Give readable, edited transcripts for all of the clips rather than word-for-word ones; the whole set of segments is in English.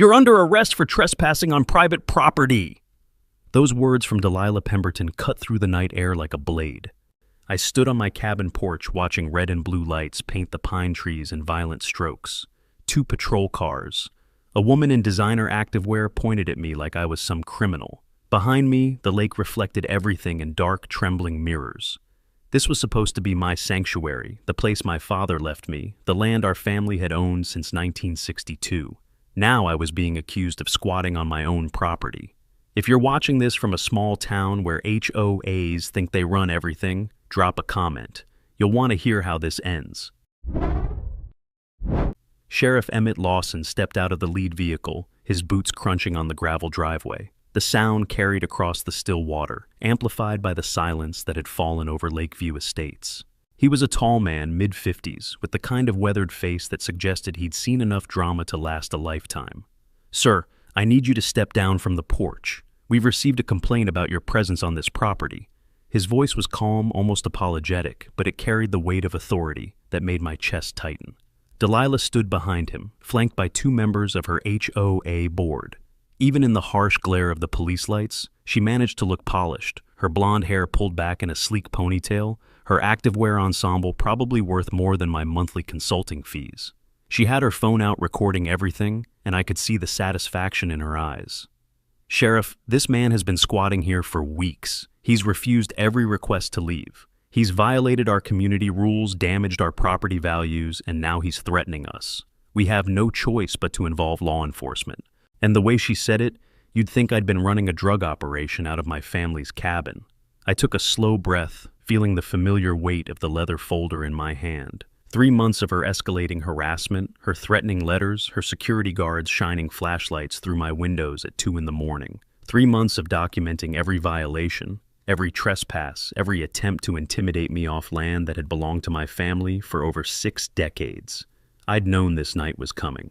You're under arrest for trespassing on private property." Those words from Delilah Pemberton cut through the night air like a blade. I stood on my cabin porch watching red and blue lights paint the pine trees in violent strokes. 2 patrol cars. A woman in designer activewear pointed at me like I was some criminal. Behind me, the lake reflected everything in dark, trembling mirrors. This was supposed to be my sanctuary, the place my father left me, the land our family had owned since 1962. Now I was being accused of squatting on my own property. If you're watching this from a small town where HOAs think they run everything, drop a comment. You'll want to hear how this ends. Sheriff Emmett Lawson stepped out of the lead vehicle, his boots crunching on the gravel driveway. The sound carried across the still water, amplified by the silence that had fallen over Lakeview Estates. He was a tall man, mid-50s, with the kind of weathered face that suggested he'd seen enough drama to last a lifetime. "Sir, I need you to step down from the porch. We've received a complaint about your presence on this property." His voice was calm, almost apologetic, but it carried the weight of authority that made my chest tighten. Delilah stood behind him, flanked by 2 members of her HOA board. Even in the harsh glare of the police lights, she managed to look polished, her blonde hair pulled back in a sleek ponytail, her activewear ensemble probably worth more than my monthly consulting fees. She had her phone out recording everything, and I could see the satisfaction in her eyes. "Sheriff, this man has been squatting here for weeks. He's refused every request to leave. He's violated our community rules, damaged our property values, and now he's threatening us. We have no choice but to involve law enforcement." And the way she said it, you'd think I'd been running a drug operation out of my family's cabin. I took a slow breath, feeling the familiar weight of the leather folder in my hand. 3 months of her escalating harassment, her threatening letters, her security guards shining flashlights through my windows at 2 in the morning. 3 months of documenting every violation, every trespass, every attempt to intimidate me off land that had belonged to my family for over 6 decades. I'd known this night was coming.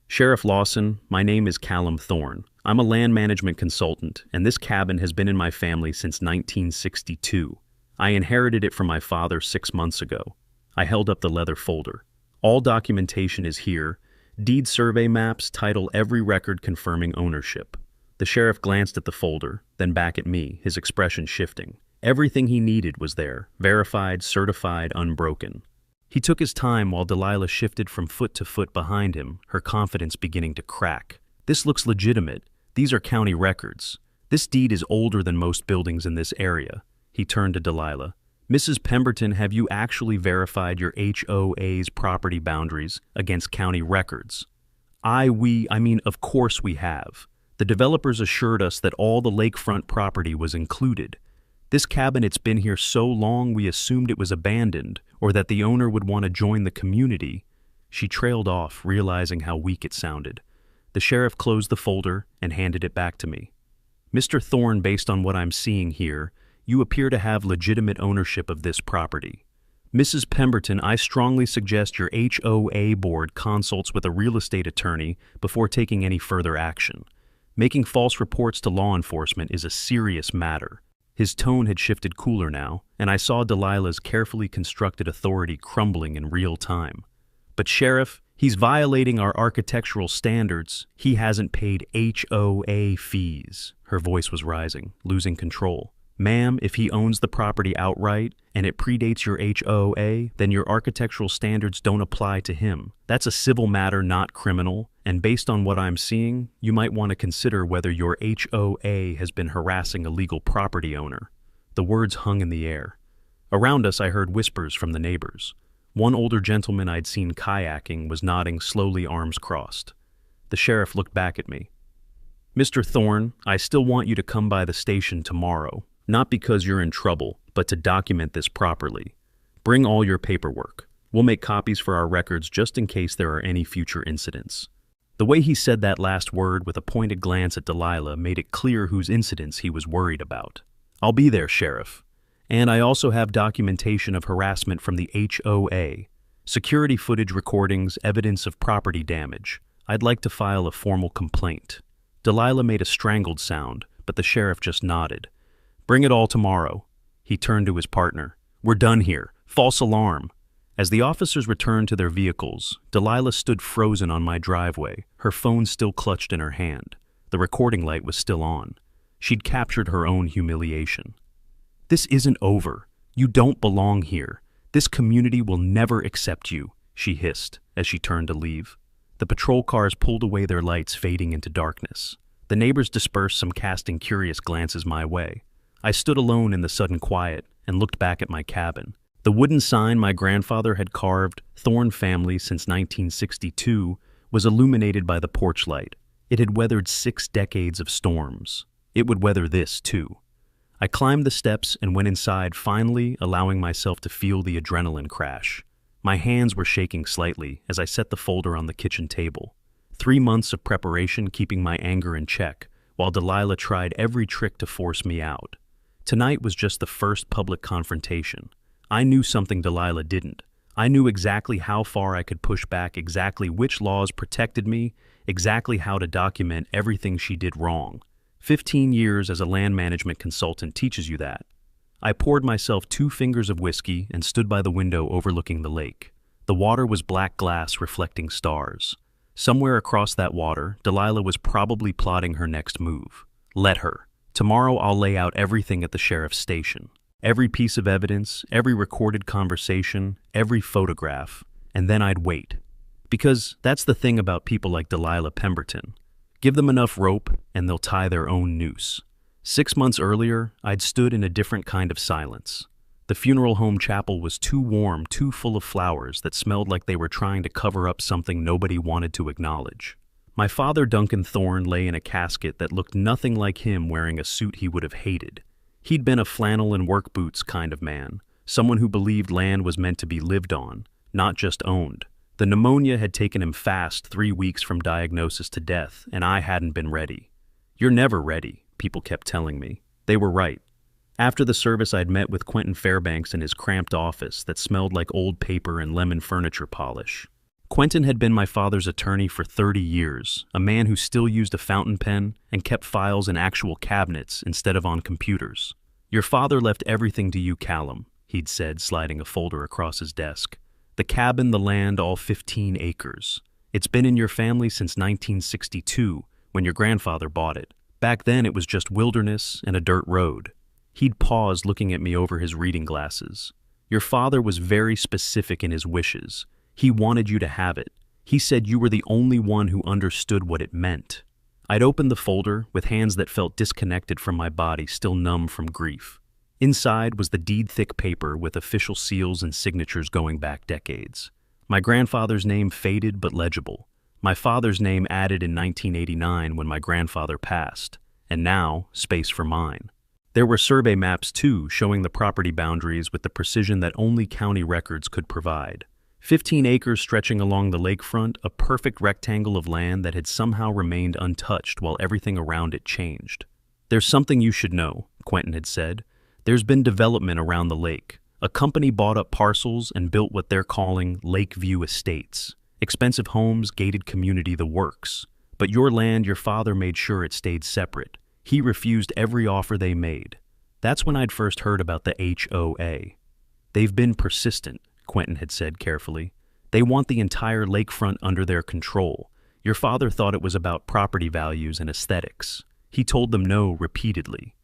"Sheriff Lawson, my name is Callum Thorne. I'm a land management consultant, and this cabin has been in my family since 1962. I inherited it from my father 6 months ago." I held up the leather folder. "All documentation is here. Deed survey maps title every record confirming ownership." The sheriff glanced at the folder, then back at me, his expression shifting. Everything he needed was there, verified, certified, unbroken. He took his time while Delilah shifted from foot to foot behind him, her confidence beginning to crack. "This looks legitimate. These are county records. This deed is older than most buildings in this area." He turned to Delilah. "Mrs. Pemberton, have you actually verified your HOA's property boundaries against county records?" I mean, of course we have. The developers assured us that all the lakefront property was included. This cabin, it's been here so long we assumed it was abandoned, or that the owner would want to join the community." She trailed off, realizing how weak it sounded. The sheriff closed the folder and handed it back to me. "Mr. Thorne, based on what I'm seeing here, you appear to have legitimate ownership of this property. Mrs. Pemberton, I strongly suggest your HOA board consults with a real estate attorney before taking any further action. Making false reports to law enforcement is a serious matter." His tone had shifted cooler now, and I saw Delilah's carefully constructed authority crumbling in real time. "But Sheriff, he's violating our architectural standards. He hasn't paid HOA fees." Her voice was rising, losing control. "Ma'am, if he owns the property outright and it predates your HOA, then your architectural standards don't apply to him. That's a civil matter, not criminal, and based on what I'm seeing, you might want to consider whether your HOA has been harassing a legal property owner." The words hung in the air. Around us, I heard whispers from the neighbors. One older gentleman I'd seen kayaking was nodding slowly, arms crossed. The sheriff looked back at me. "Mr. Thorne, I still want you to come by the station tomorrow. Not because you're in trouble, but to document this properly. Bring all your paperwork. We'll make copies for our records just in case there are any future incidents." The way he said that last word with a pointed glance at Delilah made it clear whose incidents he was worried about. "I'll be there, Sheriff. And I also have documentation of harassment from the HOA. Security footage recordings, evidence of property damage. I'd like to file a formal complaint." Delilah made a strangled sound, but the sheriff just nodded. "Bring it all tomorrow." He turned to his partner. "We're done here. False alarm." As the officers returned to their vehicles, Delilah stood frozen on my driveway, her phone still clutched in her hand. The recording light was still on. She'd captured her own humiliation. "This isn't over. You don't belong here. This community will never accept you," she hissed as she turned to leave. The patrol cars pulled away, their lights fading into darkness. The neighbors dispersed, some casting curious glances my way. I stood alone in the sudden quiet and looked back at my cabin. The wooden sign my grandfather had carved, "Thorne Family since 1962, was illuminated by the porch light. It had weathered 6 decades of storms. It would weather this, too. I climbed the steps and went inside, finally allowing myself to feel the adrenaline crash. My hands were shaking slightly as I set the folder on the kitchen table. 3 months of preparation keeping my anger in check, while Delilah tried every trick to force me out. Tonight was just the first public confrontation. I knew something Delilah didn't. I knew exactly how far I could push back, exactly which laws protected me, exactly how to document everything she did wrong. 15 years as a land management consultant teaches you that. I poured myself 2 fingers of whiskey and stood by the window overlooking the lake. The water was black glass reflecting stars. Somewhere across that water, Delilah was probably plotting her next move. Let her. Tomorrow I'll lay out everything at the sheriff's station. Every piece of evidence, every recorded conversation, every photograph, and then I'd wait. Because that's the thing about people like Delilah Pemberton. Give them enough rope, and they'll tie their own noose. 6 months earlier, I'd stood in a different kind of silence. The funeral home chapel was too warm, too full of flowers that smelled like they were trying to cover up something nobody wanted to acknowledge. My father, Duncan Thorne, lay in a casket that looked nothing like him wearing a suit he would have hated. He'd been a flannel and work boots kind of man, someone who believed land was meant to be lived on, not just owned. The pneumonia had taken him fast, 3 weeks from diagnosis to death, and I hadn't been ready. "You're never ready," people kept telling me. They were right. After the service, I'd met with Quentin Fairbanks in his cramped office that smelled like old paper and lemon furniture polish. Quentin had been my father's attorney for 30 years, a man who still used a fountain pen and kept files in actual cabinets instead of on computers. "Your father left everything to you, Callum," he'd said, sliding a folder across his desk. "The cabin, the land, all 15 acres. It's been in your family since 1962, when your grandfather bought it. Back then it was just wilderness and a dirt road." He'd paused, looking at me over his reading glasses. "Your father was very specific in his wishes. He wanted you to have it. He said you were the only one who understood what it meant." I'd opened the folder with hands that felt disconnected from my body, still numb from grief. Inside was the deed-thick paper with official seals and signatures going back decades. My grandfather's name faded but legible. My father's name added in 1989 when my grandfather passed. And now, space for mine. There were survey maps too, showing the property boundaries with the precision that only county records could provide. 15 acres stretching along the lakefront, a perfect rectangle of land that had somehow remained untouched while everything around it changed. "There's something you should know," Quentin had said. "There's been development around the lake. A company bought up parcels and built what they're calling Lakeview Estates. Expensive homes, gated community, the works. But your land, your father made sure it stayed separate. He refused every offer they made." That's when I'd first heard about the HOA. "They've been persistent," Quentin had said carefully. "They want the entire lakefront under their control. Your father thought it was about property values and aesthetics. He told them no repeatedly.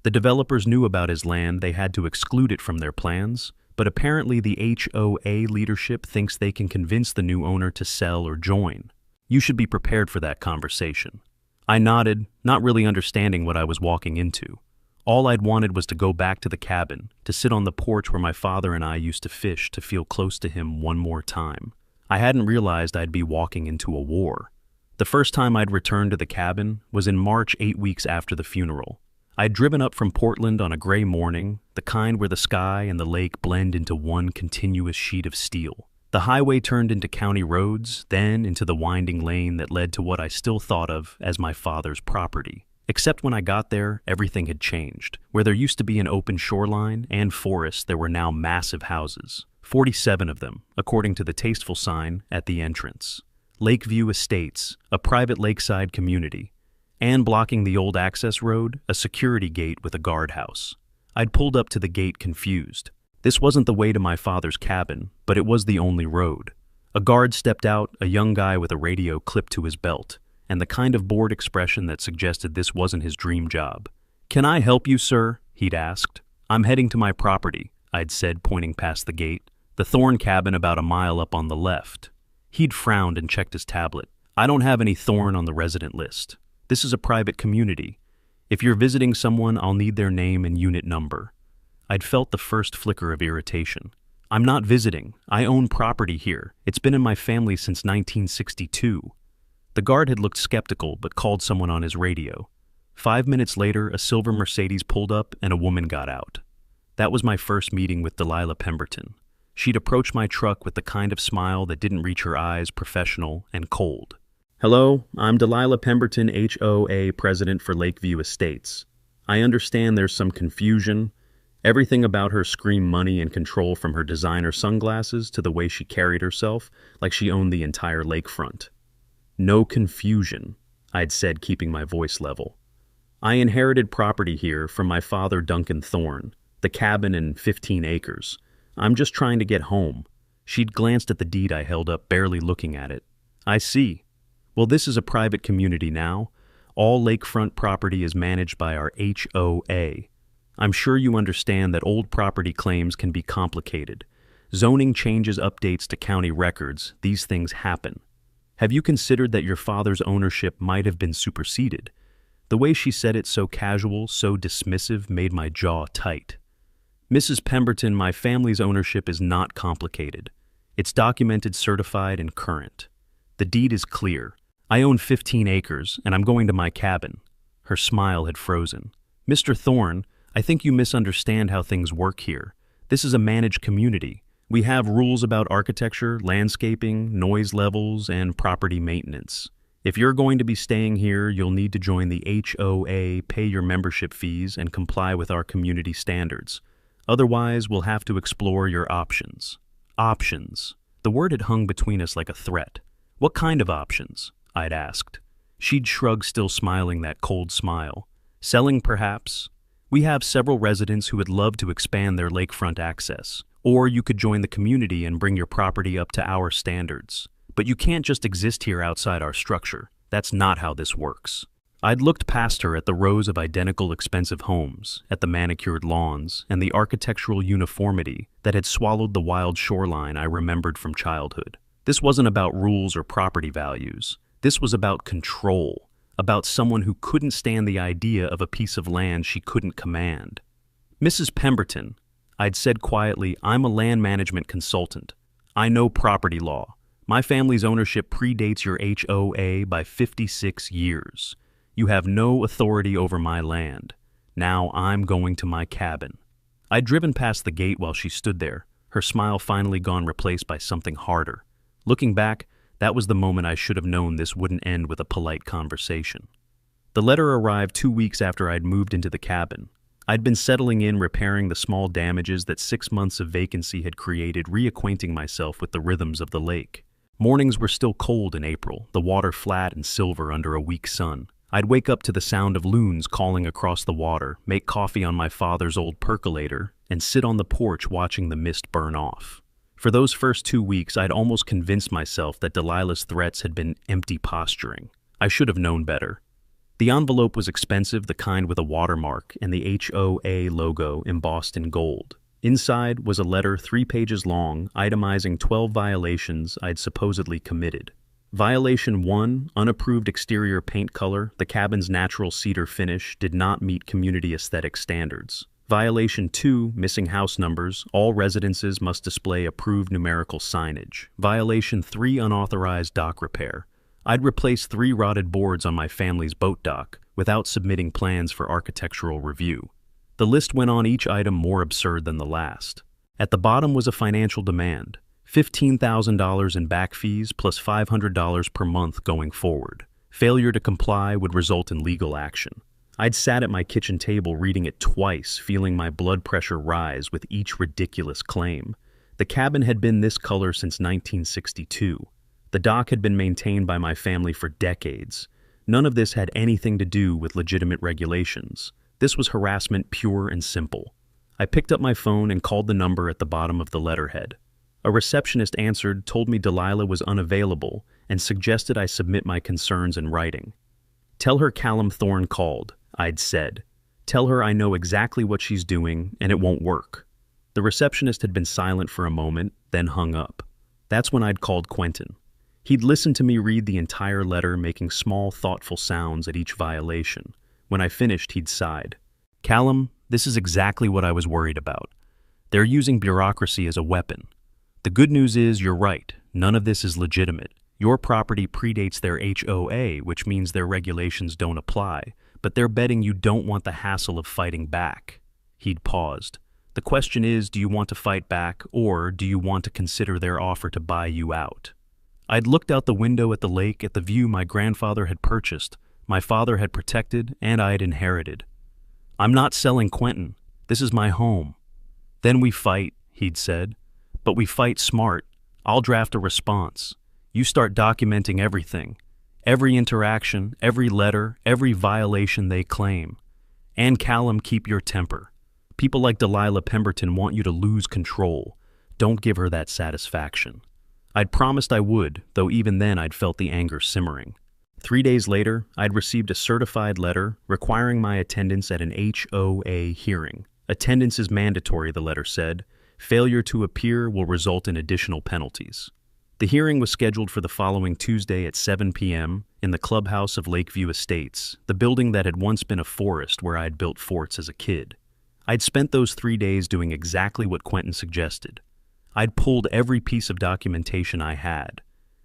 The developers knew about his land, they had to exclude it from their plans, but apparently the HOA leadership thinks they can convince the new owner to sell or join. You should be prepared for that conversation." I nodded, not really understanding what I was walking into. All I'd wanted was to go back to the cabin, to sit on the porch where my father and I used to fish, to feel close to him one more time. I hadn't realized I'd be walking into a war. The first time I'd returned to the cabin was in March, 8 weeks after the funeral. I'd driven up from Portland on a gray morning, the kind where the sky and the lake blend into one continuous sheet of steel. The highway turned into county roads, then into the winding lane that led to what I still thought of as my father's property. Except when I got there, everything had changed. Where there used to be an open shoreline and forest, there were now massive houses. 47 of them, according to the tasteful sign at the entrance. Lakeview Estates, a private lakeside community. And blocking the old access road, a security gate with a guardhouse. I'd pulled up to the gate confused. This wasn't the way to my father's cabin, but it was the only road. A guard stepped out, a young guy with a radio clipped to his belt, and the kind of bored expression that suggested this wasn't his dream job. "Can I help you, sir?" he'd asked. "I'm heading to my property," I'd said, pointing past the gate. "The Thorn cabin about a mile up on the left." He'd frowned and checked his tablet. "I don't have any Thorn on the resident list. This is a private community. If you're visiting someone, I'll need their name and unit number." I'd felt the first flicker of irritation. "I'm not visiting. I own property here. It's been in my family since 1962. The guard had looked skeptical but called someone on his radio. 5 minutes later, a silver Mercedes pulled up and a woman got out. That was my first meeting with Delilah Pemberton. She'd approached my truck with the kind of smile that didn't reach her eyes, professional and cold. "Hello, I'm Delilah Pemberton, HOA President for Lakeview Estates. I understand there's some confusion. Everything about her screamed money and control, from her designer sunglasses to the way she carried herself, like she owned the entire lakefront." "No confusion," I'd said, keeping my voice level. "I inherited property here from my father, Duncan Thorne, the cabin and 15 acres. I'm just trying to get home." She'd glanced at the deed I held up, barely looking at it. "I see. Well, this is a private community now. All lakefront property is managed by our HOA. I'm sure you understand that old property claims can be complicated. Zoning changes, updates to county records, these things happen. Have you considered that your father's ownership might have been superseded?" The way she said it, so casual, so dismissive, made my jaw tight. "Mrs. Pemberton, my family's ownership is not complicated. It's documented, certified, and current. The deed is clear. I own 15 acres, and I'm going to my cabin." Her smile had frozen. "Mr. Thorne, I think you misunderstand how things work here. This is a managed community. We have rules about architecture, landscaping, noise levels, and property maintenance. If you're going to be staying here, you'll need to join the HOA, pay your membership fees, and comply with our community standards. Otherwise, we'll have to explore your options." Options. The word had hung between us like a threat. "What kind of options?" I'd asked. She'd shrugged, still smiling that cold smile. "Selling, perhaps? We have several residents who would love to expand their lakefront access. Or you could join the community and bring your property up to our standards. But you can't just exist here outside our structure. That's not how this works." I'd looked past her at the rows of identical expensive homes, at the manicured lawns, and the architectural uniformity that had swallowed the wild shoreline I remembered from childhood. This wasn't about rules or property values. This was about control, about someone who couldn't stand the idea of a piece of land she couldn't command. "Mrs. Pemberton," I'd said quietly, "I'm a land management consultant. I know property law. My family's ownership predates your HOA by 56 years. You have no authority over my land. Now I'm going to my cabin." I'd driven past the gate while she stood there, her smile finally gone, replaced by something harder. Looking back, that was the moment I should have known this wouldn't end with a polite conversation. The letter arrived 2 weeks after I'd moved into the cabin. I'd been settling in, repairing the small damages that 6 months of vacancy had created, reacquainting myself with the rhythms of the lake. Mornings were still cold in April, the water flat and silver under a weak sun. I'd wake up to the sound of loons calling across the water, make coffee on my father's old percolator, and sit on the porch watching the mist burn off. For those first 2 weeks, I'd almost convinced myself that Delilah's threats had been empty posturing. I should have known better. The envelope was expensive, the kind with a watermark and the HOA logo embossed in gold. Inside was a letter 3 pages long, itemizing 12 violations I'd supposedly committed. Violation 1, unapproved exterior paint color, the cabin's natural cedar finish did not meet community aesthetic standards. Violation 2, missing house numbers, all residences must display approved numerical signage. Violation 3, unauthorized dock repair. I'd replaced 3 rotted boards on my family's boat dock without submitting plans for architectural review. The list went on, each item more absurd than the last. At the bottom was a financial demand. $15,000 in back fees plus $500 per month going forward. Failure to comply would result in legal action. I'd sat at my kitchen table reading it twice, feeling my blood pressure rise with each ridiculous claim. The cabin had been this color since 1962. The dock had been maintained by my family for decades. None of this had anything to do with legitimate regulations. This was harassment, pure and simple. I picked up my phone and called the number at the bottom of the letterhead. A receptionist answered, told me Delilah was unavailable, and suggested I submit my concerns in writing. "Tell her Callum Thorne called," I'd said. "Tell her I know exactly what she's doing, and it won't work." The receptionist had been silent for a moment, then hung up. That's when I'd called Quentin. He'd listened to me read the entire letter, making small, thoughtful sounds at each violation. When I finished, he'd sighed. "Callum, this is exactly what I was worried about. They're using bureaucracy as a weapon. The good news is you're right. None of this is legitimate. Your property predates their HOA, which means their regulations don't apply, but they're betting you don't want the hassle of fighting back." He'd paused. "The question is, do you want to fight back, or do you want to consider their offer to buy you out?" I'd looked out the window at the lake, at the view my grandfather had purchased, my father had protected, and I had inherited. "I'm not selling Quentin. This is my home." "Then we fight," he'd said. "But we fight smart. I'll draft a response. You start documenting everything. Every interaction, every letter, every violation they claim. And Callum, keep your temper. People like Delilah Pemberton want you to lose control. Don't give her that satisfaction." I'd promised I would, though even then I'd felt the anger simmering. 3 days later, I'd received a certified letter requiring my attendance at an HOA hearing. "Attendance is mandatory," the letter said. "Failure to appear will result in additional penalties." The hearing was scheduled for the following Tuesday at 7 p.m. in the clubhouse of Lakeview Estates, the building that had once been a forest where I'd built forts as a kid. I'd spent those 3 days doing exactly what Quentin suggested. I'd pulled every piece of documentation I had.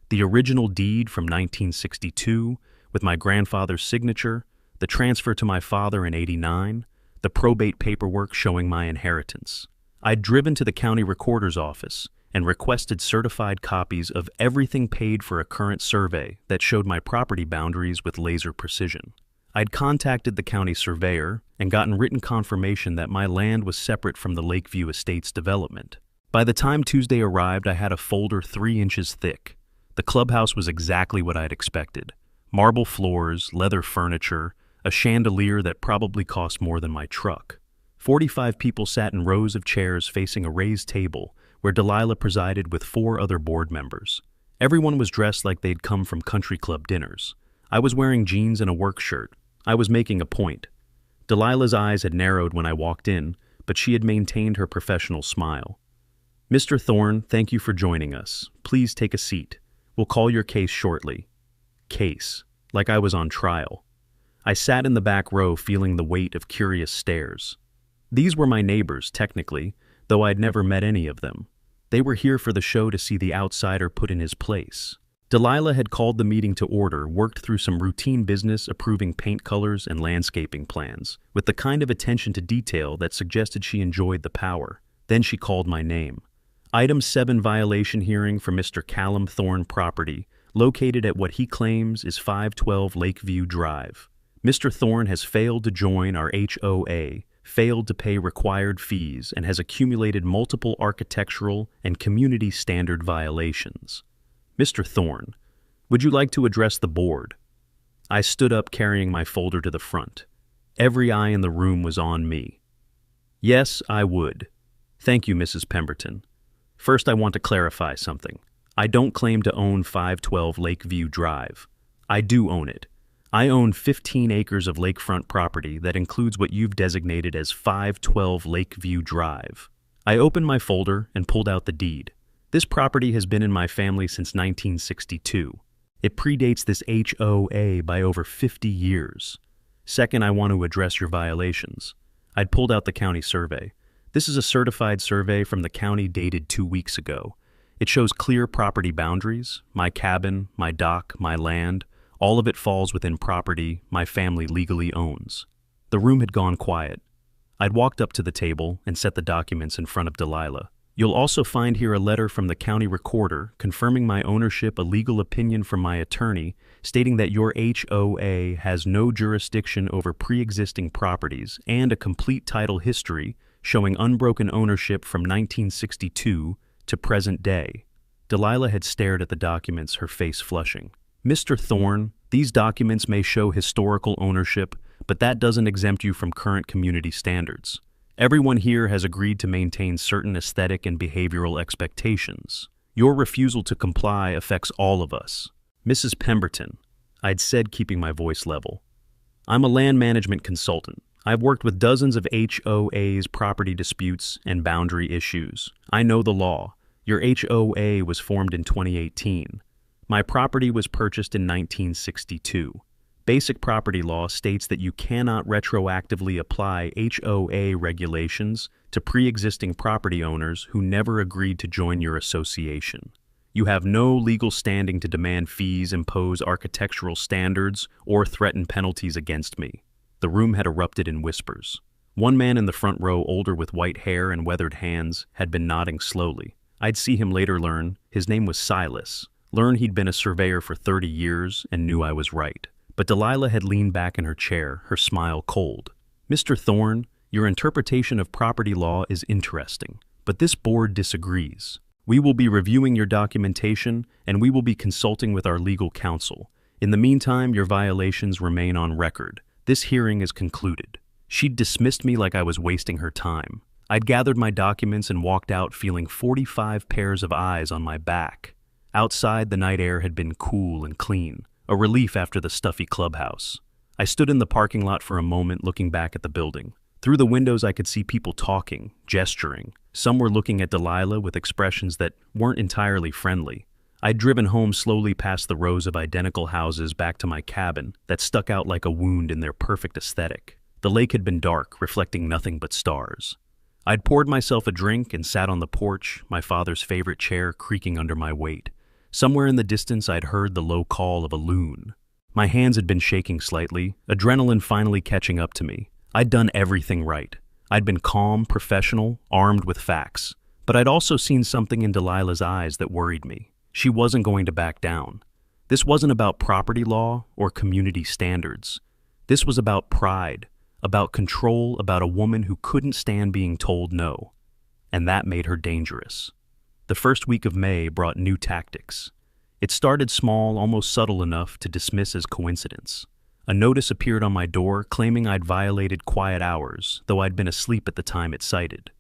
The original deed from 1962, with my grandfather's signature, the transfer to my father in '89, the probate paperwork showing my inheritance. I'd driven to the county recorder's office and requested certified copies of everything paid for a current survey that showed my property boundaries with laser precision. I'd contacted the county surveyor and gotten written confirmation that my land was separate from the Lakeview Estates development. By the time Tuesday arrived, I had a folder 3 inches thick. The clubhouse was exactly what I'd expected. Marble floors, leather furniture, a chandelier that probably cost more than my truck. 45 people sat in rows of chairs facing a raised table where Delilah presided with 4 other board members. Everyone was dressed like they'd come from country club dinners. I was wearing jeans and a work shirt. I was making a point. Delilah's eyes had narrowed when I walked in, but she had maintained her professional smile. "Mr. Thorne, thank you for joining us. Please take a seat. We'll call your case shortly." Case. Like I was on trial. I sat in the back row feeling the weight of curious stares. These were my neighbors, technically, though I'd never met any of them. They were here for the show to see the outsider put in his place. Delilah had called the meeting to order, worked through some routine business approving paint colors and landscaping plans, with the kind of attention to detail that suggested she enjoyed the power. Then she called my name. Item 7 violation hearing for Mr. Callum Thorne property, located at what he claims is 512 Lakeview Drive. Mr. Thorne has failed to join our HOA, failed to pay required fees, and has accumulated multiple architectural and community standard violations. Mr. Thorne, would you like to address the board? I stood up, carrying my folder to the front. Every eye in the room was on me. Yes, I would. Thank you, Mrs. Pemberton. First, I want to clarify something. I don't claim to own 512 Lakeview Drive. I do own it. I own 15 acres of lakefront property that includes what you've designated as 512 Lakeview Drive. I opened my folder and pulled out the deed. This property has been in my family since 1962. It predates this HOA by over 50 years. Second, I want to address your violations. I'd pulled out the county survey. This is a certified survey from the county dated 2 weeks ago. It shows clear property boundaries, my cabin, my dock, my land. All of it falls within property my family legally owns. The room had gone quiet. I'd walked up to the table and set the documents in front of Delilah. You'll also find here a letter from the county recorder confirming my ownership, a legal opinion from my attorney stating that your HOA has no jurisdiction over pre-existing properties, and a complete title history showing unbroken ownership from 1962 to present day. Delilah had stared at the documents, her face flushing. Mr. Thorne, these documents may show historical ownership, but that doesn't exempt you from current community standards. Everyone here has agreed to maintain certain aesthetic and behavioral expectations. Your refusal to comply affects all of us. Mrs. Pemberton, I'd said, keeping my voice level. I'm a land management consultant. I've worked with dozens of HOAs, property disputes, and boundary issues. I know the law. Your HOA was formed in 2018. My property was purchased in 1962. Basic property law states that you cannot retroactively apply HOA regulations to pre-existing property owners who never agreed to join your association. You have no legal standing to demand fees, impose architectural standards, or threaten penalties against me. The room had erupted in whispers. One man in the front row, older with white hair and weathered hands, had been nodding slowly. I'd see him later learn. His name was Silas. Learn he'd been a surveyor for 30 years and knew I was right. But Delilah had leaned back in her chair, her smile cold. Mr. Thorne, your interpretation of property law is interesting, but this board disagrees. We will be reviewing your documentation, and we will be consulting with our legal counsel. In the meantime, your violations remain on record. This hearing is concluded. She'd dismissed me like I was wasting her time. I'd gathered my documents and walked out feeling 45 pairs of eyes on my back. Outside, the night air had been cool and clean, a relief after the stuffy clubhouse. I stood in the parking lot for a moment, looking back at the building. Through the windows, I could see people talking, gesturing. Some were looking at Delilah with expressions that weren't entirely friendly. I'd driven home slowly past the rows of identical houses back to my cabin that stuck out like a wound in their perfect aesthetic. The lake had been dark, reflecting nothing but stars. I'd poured myself a drink and sat on the porch, my father's favorite chair creaking under my weight. Somewhere in the distance, I'd heard the low call of a loon. My hands had been shaking slightly, adrenaline finally catching up to me. I'd done everything right. I'd been calm, professional, armed with facts. But I'd also seen something in Delilah's eyes that worried me. She wasn't going to back down. This wasn't about property law or community standards. This was about pride, about control, about a woman who couldn't stand being told no. And that made her dangerous. The first week of May brought new tactics. It started small, almost subtle enough to dismiss as coincidence. A notice appeared on my door claiming I'd violated quiet hours, though I'd been asleep at the time it cited.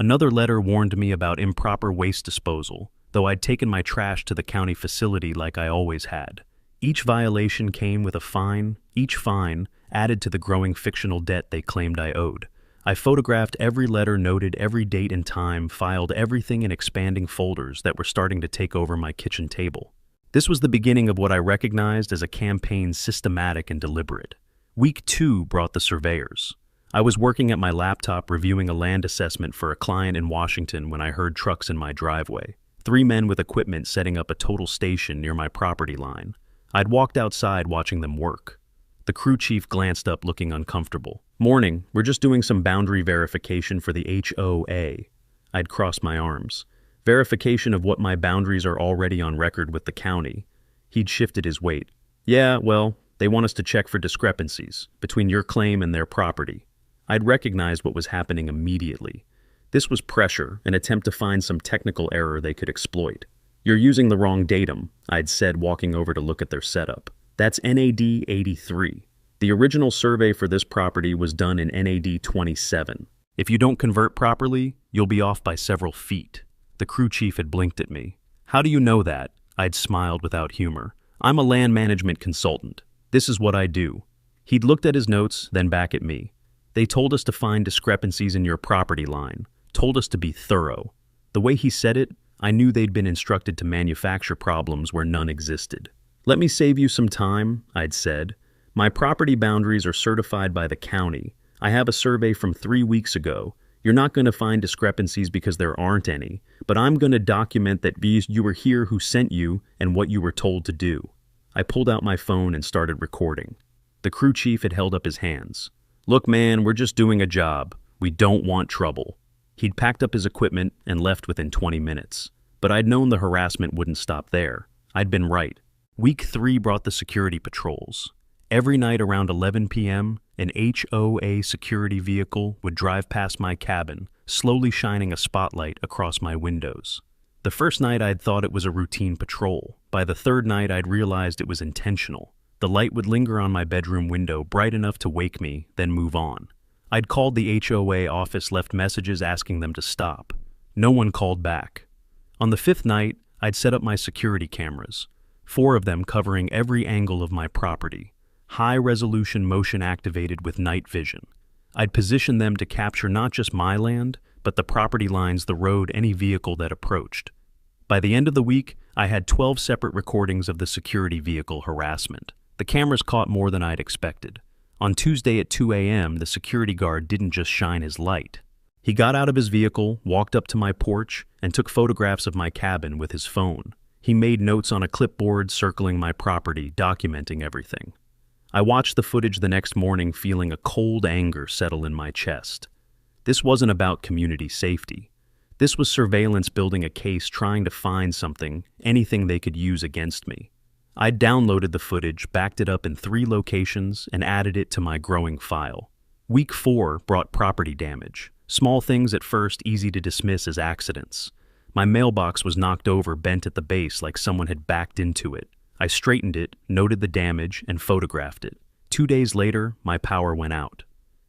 Another letter warned me about improper waste disposal, though I'd taken my trash to the county facility like I always had. Each violation came with a fine, each fine added to the growing fictional debt they claimed I owed. I photographed every letter, noted every date and time, filed everything in expanding folders that were starting to take over my kitchen table. This was the beginning of what I recognized as a campaign systematic and deliberate. Week 2 brought the surveyors. I was working at my laptop reviewing a land assessment for a client in Washington when I heard trucks in my driveway. 3 men with equipment setting up a total station near my property line. I'd walked outside watching them work. The crew chief glanced up looking uncomfortable. "Morning, we're just doing some boundary verification for the HOA. I'd crossed my arms. Verification of what my boundaries are already on record with the county. He'd shifted his weight. Yeah, well, they want us to check for discrepancies between your claim and their property. I'd recognized what was happening immediately. This was pressure, an attempt to find some technical error they could exploit. You're using the wrong datum, I'd said, walking over to look at their setup. That's NAD 83. The original survey for this property was done in NAD 27. If you don't convert properly, you'll be off by several feet. The crew chief had blinked at me. How do you know that? I'd smiled without humor. I'm a land management consultant. This is what I do. He'd looked at his notes, then back at me. They told us to find discrepancies in your property line, told us to be thorough. The way he said it, I knew they'd been instructed to manufacture problems where none existed. Let me save you some time, I'd said. My property boundaries are certified by the county. I have a survey from 3 weeks ago. You're not going to find discrepancies because there aren't any, but I'm going to document that you were here, who sent you, and what you were told to do. I pulled out my phone and started recording. The crew chief had held up his hands. Look, man, we're just doing a job. We don't want trouble. He'd packed up his equipment and left within 20 minutes. But I'd known the harassment wouldn't stop there. I'd been right. Week 3 brought the security patrols. Every night around 11 p.m., an HOA security vehicle would drive past my cabin, slowly shining a spotlight across my windows. The first night I'd thought it was a routine patrol. By the third night I'd realized it was intentional. The light would linger on my bedroom window, bright enough to wake me, then move on. I'd called the HOA office, left messages asking them to stop. No one called back. On the fifth night, I'd set up my security cameras, 4 of them covering every angle of my property, high-resolution motion activated with night vision. I'd position them to capture not just my land, but the property lines, the road, any vehicle that approached. By the end of the week, I had 12 separate recordings of the security vehicle harassment. The cameras caught more than I'd expected. On Tuesday at 2 a.m., the security guard didn't just shine his light. He got out of his vehicle, walked up to my porch, and took photographs of my cabin with his phone. He made notes on a clipboard circling my property, documenting everything. I watched the footage the next morning, feeling a cold anger settle in my chest. This wasn't about community safety. This was surveillance building a case, trying to find something, anything they could use against me. I'd downloaded the footage, backed it up in 3 locations, and added it to my growing file. Week 4 brought property damage. Small things at first, easy to dismiss as accidents. My mailbox was knocked over, bent at the base like someone had backed into it. I straightened it, noted the damage, and photographed it. 2 days later, my power went out.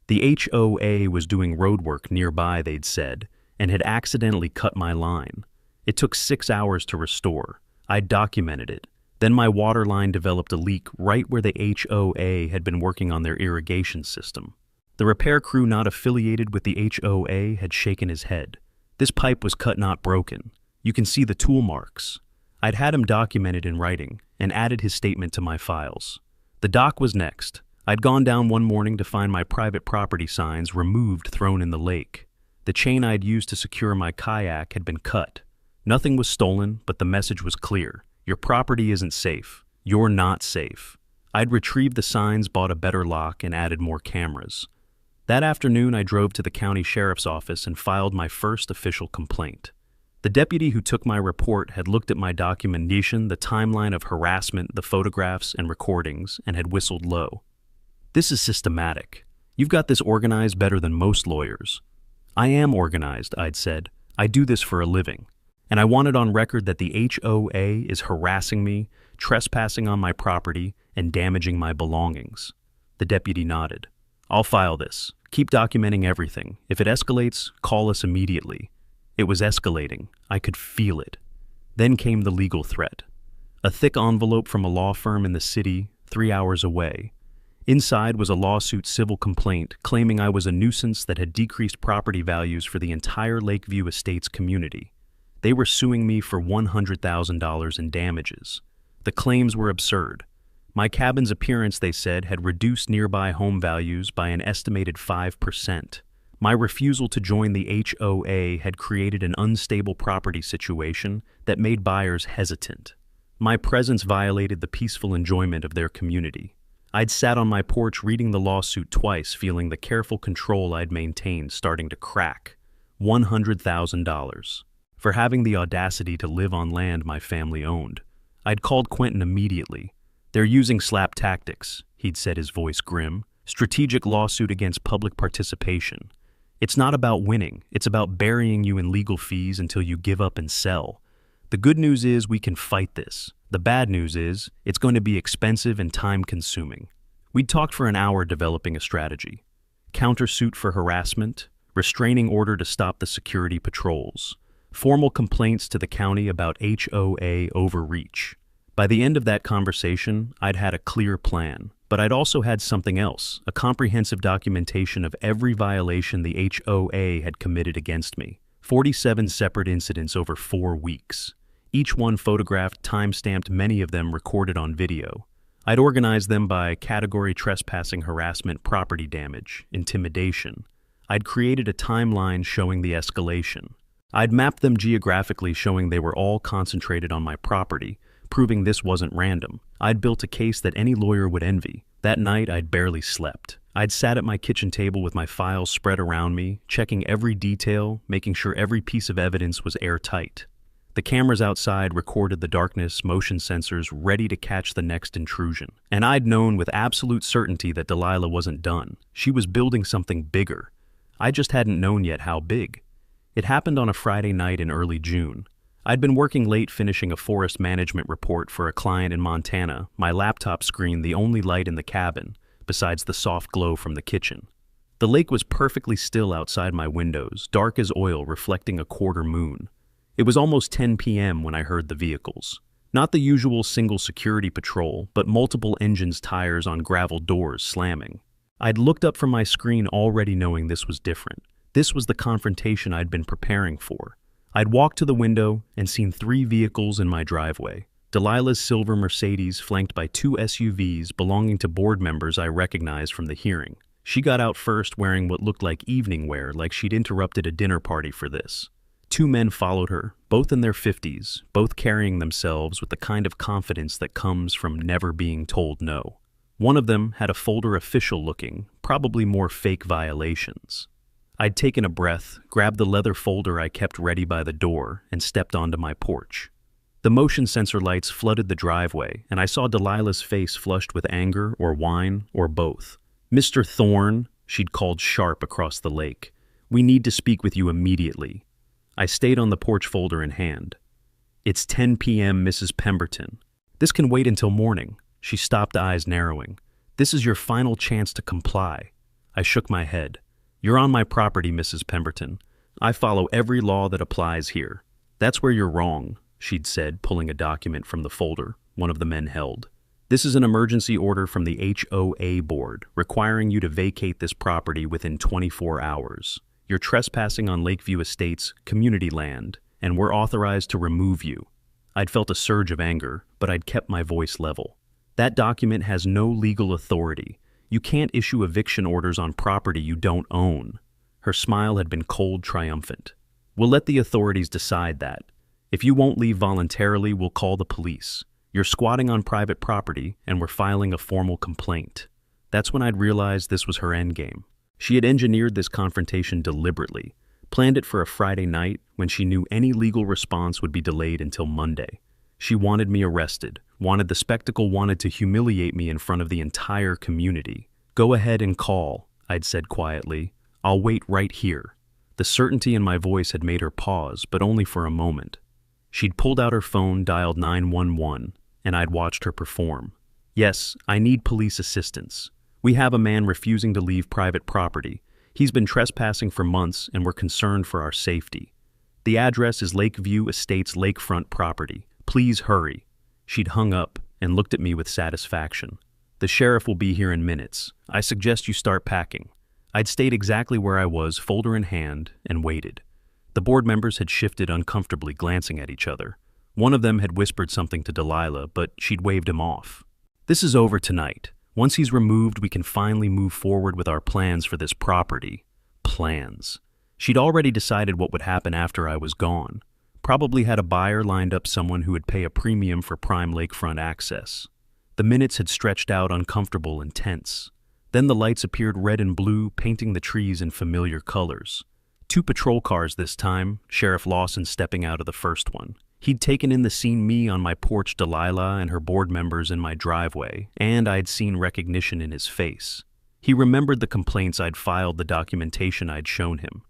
The HOA was doing road work nearby, they'd said, and had accidentally cut my line. It took 6 hours to restore. I documented it. Then my water line developed a leak right where the HOA had been working on their irrigation system. The repair crew not affiliated with the HOA had shaken his head. This pipe was cut, not broken. You can see the tool marks. I'd had him documented in writing and added his statement to my files. The dock was next. I'd gone down one morning to find my private property signs removed, thrown in the lake. The chain I'd used to secure my kayak had been cut. Nothing was stolen, but the message was clear. Your property isn't safe. You're not safe. I'd retrieved the signs, bought a better lock, and added more cameras. That afternoon, I drove to the county sheriff's office and filed my first official complaint. The deputy who took my report had looked at my documentation, the timeline of harassment, the photographs and recordings, and had whistled low. This is systematic. You've got this organized better than most lawyers. I am organized, I'd said. I do this for a living. And I wanted on record that the HOA is harassing me, trespassing on my property, and damaging my belongings. The deputy nodded. I'll file this. Keep documenting everything. If it escalates, call us immediately. It was escalating. I could feel it. Then came the legal threat. A thick envelope from a law firm in the city, 3 hours away. Inside was a lawsuit civil complaint claiming I was a nuisance that had decreased property values for the entire Lakeview Estates community. They were suing me for $100,000 in damages. The claims were absurd. My cabin's appearance, they said, had reduced nearby home values by an estimated 5%. My refusal to join the HOA had created an unstable property situation that made buyers hesitant. My presence violated the peaceful enjoyment of their community. I'd sat on my porch reading the lawsuit twice, feeling the careful control I'd maintained starting to crack. $100,000. For having the audacity to live on land my family owned. I'd called Quentin immediately. They're using slap tactics, he'd said, his voice grim. Strategic lawsuit against public participation. It's not about winning, it's about burying you in legal fees until you give up and sell. The good news is we can fight this. The bad news is it's going to be expensive and time-consuming. We'd talked for an hour developing a strategy. Countersuit for harassment, restraining order to stop the security patrols, formal complaints to the county about HOA overreach. By the end of that conversation, I'd had a clear plan, but I'd also had something else, a comprehensive documentation of every violation the HOA had committed against me. 47 separate incidents over 4 weeks. Each one photographed, time-stamped, many of them recorded on video. I'd organized them by category: trespassing, harassment, property damage, intimidation. I'd created a timeline showing the escalation. I'd mapped them geographically, showing they were all concentrated on my property, proving this wasn't random. I'd built a case that any lawyer would envy. That night, I'd barely slept. I'd sat at my kitchen table with my files spread around me, checking every detail, making sure every piece of evidence was airtight. The cameras outside recorded the darkness, motion sensors ready to catch the next intrusion. And I'd known with absolute certainty that Delilah wasn't done. She was building something bigger. I just hadn't known yet how big. It happened on a Friday night in early June. I'd been working late finishing a forest management report for a client in Montana, my laptop screen the only light in the cabin, besides the soft glow from the kitchen. The lake was perfectly still outside my windows, dark as oil reflecting a quarter moon. It was almost 10 p.m. when I heard the vehicles. Not the usual single security patrol, but multiple engines' tires on gravel doors slamming. I'd looked up from my screen already knowing this was different. This was the confrontation I'd been preparing for. I'd walked to the window and seen 3 vehicles in my driveway. Delilah's silver Mercedes flanked by 2 SUVs belonging to board members I recognized from the hearing. She got out first wearing what looked like evening wear, like she'd interrupted a dinner party for this. 2 men followed her, both in their 50s, both carrying themselves with the kind of confidence that comes from never being told no. One of them had a folder official looking, probably more fake violations. I'd taken a breath, grabbed the leather folder I kept ready by the door, and stepped onto my porch. The motion sensor lights flooded the driveway, and I saw Delilah's face flushed with anger or wine or both. "Mr. Thorne," she'd called sharp across the lake, "we need to speak with you immediately." I stayed on the porch folder in hand. "It's 10 p.m., Mrs. Pemberton. This can wait until morning." She stopped, eyes narrowing. "This is your final chance to comply." I shook my head. "You're on my property, Mrs. Pemberton. I follow every law that applies here." "That's where you're wrong," she'd said, pulling a document from the folder one of the men held. "This is an emergency order from the HOA board requiring you to vacate this property within 24 hours. You're trespassing on Lakeview Estates community land, and we're authorized to remove you." I'd felt a surge of anger, but I'd kept my voice level. "That document has no legal authority. You can't issue eviction orders on property you don't own." Her smile had been cold, triumphant. "We'll let the authorities decide that. If you won't leave voluntarily, we'll call the police. You're squatting on private property, and we're filing a formal complaint." That's when I'd realized this was her endgame. She had engineered this confrontation deliberately, planned it for a Friday night when she knew any legal response would be delayed until Monday. She wanted me arrested, wanted the spectacle, wanted to humiliate me in front of the entire community. "Go ahead and call," I'd said quietly. "I'll wait right here." The certainty in my voice had made her pause, but only for a moment. She'd pulled out her phone, dialed 911, and I'd watched her perform. "Yes, I need police assistance. We have a man refusing to leave private property. He's been trespassing for months, and we're concerned for our safety. The address is Lakeview Estates Lakefront property. Please hurry." She'd hung up and looked at me with satisfaction. "The sheriff will be here in minutes. I suggest you start packing." I'd stayed exactly where I was, folder in hand, and waited. The board members had shifted uncomfortably, glancing at each other. One of them had whispered something to Delilah, but she'd waved him off. "This is over tonight. Once he's removed, we can finally move forward with our plans for this property." Plans. She'd already decided what would happen after I was gone. Probably had a buyer lined up, someone who would pay a premium for prime lakefront access. The minutes had stretched out, uncomfortable and tense. Then the lights appeared, red and blue, painting the trees in familiar colors. 2 patrol cars this time, Sheriff Lawson stepping out of the first one. He'd taken in the scene, me on my porch, Delilah and her board members in my driveway, and I'd seen recognition in his face. He remembered the complaints I'd filed, the documentation I'd shown him.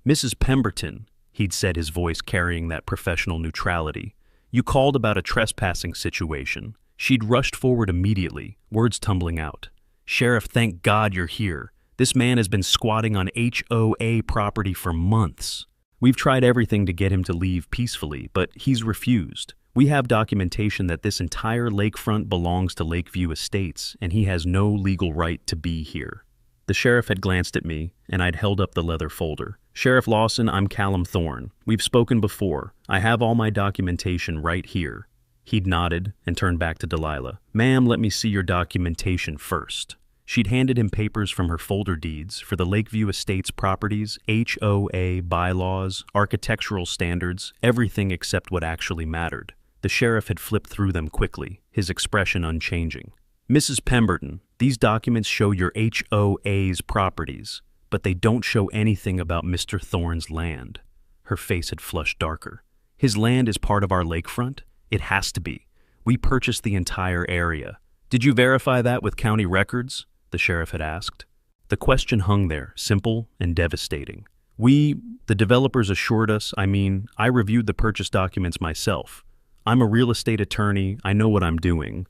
"Mrs. Pemberton," he'd said, his voice carrying that professional neutrality, "you called about a trespassing situation." She'd rushed forward immediately, words tumbling out. "Sheriff, thank God you're here. This man has been squatting on HOA property for months. We've tried everything to get him to leave peacefully, but he's refused. We have documentation that this entire lakefront belongs to Lakeview Estates, and he has no legal right to be here." The sheriff had glanced at me, and I'd held up the leather folder. "Sheriff Lawson, I'm Callum Thorne. We've spoken before. I have all my documentation right here." He'd nodded and turned back to Delilah. "Ma'am, let me see your documentation first." She'd handed him papers from her folder deeds for the Lakeview Estates properties, HOA bylaws, architectural standards, everything except what actually mattered. The sheriff had flipped through them quickly, his expression unchanging. "Mrs. Pemberton, these documents show your HOA's properties, but they don't show anything about Mr. Thorne's land." Her face had flushed darker. "His land is part of our lakefront? It has to be. We purchased the entire area. Did you verify that with county records?" the sheriff had asked. The question hung there, simple and devastating. The developers assured us, I reviewed the purchase documents myself. I'm a real estate attorney, I know what I'm doing."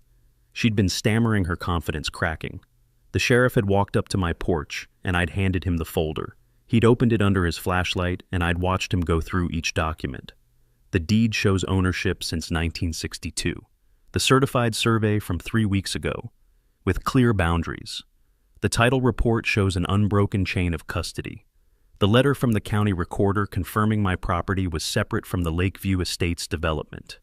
She'd been stammering, her confidence cracking. The sheriff had walked up to my porch, and I'd handed him the folder. He'd opened it under his flashlight, and I'd watched him go through each document. The deed shows ownership since 1962. The certified survey from 3 weeks ago, with clear boundaries. The title report shows an unbroken chain of custody. The letter from the county recorder confirming my property was separate from the Lakeview Estates development.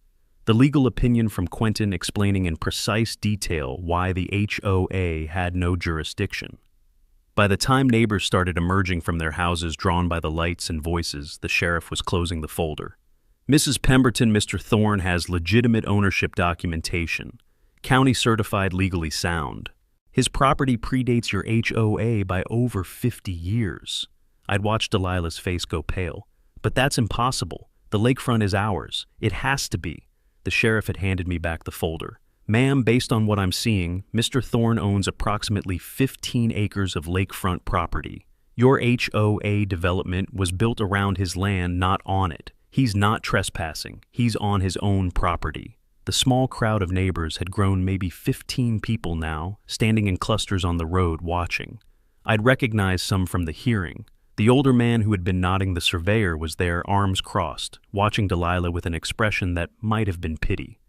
The legal opinion from Quentin explaining in precise detail why the HOA had no jurisdiction. By the time neighbors started emerging from their houses drawn by the lights and voices, the sheriff was closing the folder. Mrs. Pemberton, Mr. Thorne has legitimate ownership documentation. County certified legally sound. His property predates your HOA by over 50 years. I'd watched Delilah's face go pale. But that's impossible. The lakefront is ours. It has to be. The sheriff had handed me back the folder. Ma'am, based on what I'm seeing, Mr. Thorne owns approximately 15 acres of lakefront property. Your HOA development was built around his land, not on it. He's not trespassing. He's on his own property. The small crowd of neighbors had grown maybe 15 people now, standing in clusters on the road watching. I'd recognized some from the hearing. The older man who had been nodding the surveyor was there, arms crossed, watching Delilah with an expression that might have been pity.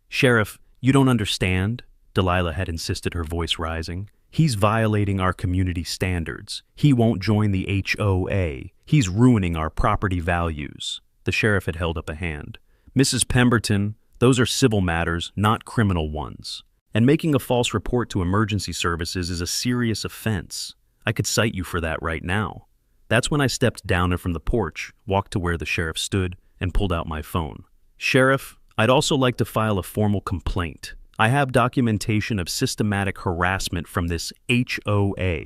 Sheriff, you don't understand, Delilah had insisted, her voice rising. He's violating our community standards. He won't join the HOA. He's ruining our property values. The sheriff had held up a hand. Mrs. Pemberton, those are civil matters, not criminal ones. And making a false report to emergency services is a serious offense. I could cite you for that right now. That's when I stepped down from the porch, walked to where the sheriff stood, and pulled out my phone. Sheriff, I'd also like to file a formal complaint. I have documentation of systematic harassment from this HOA.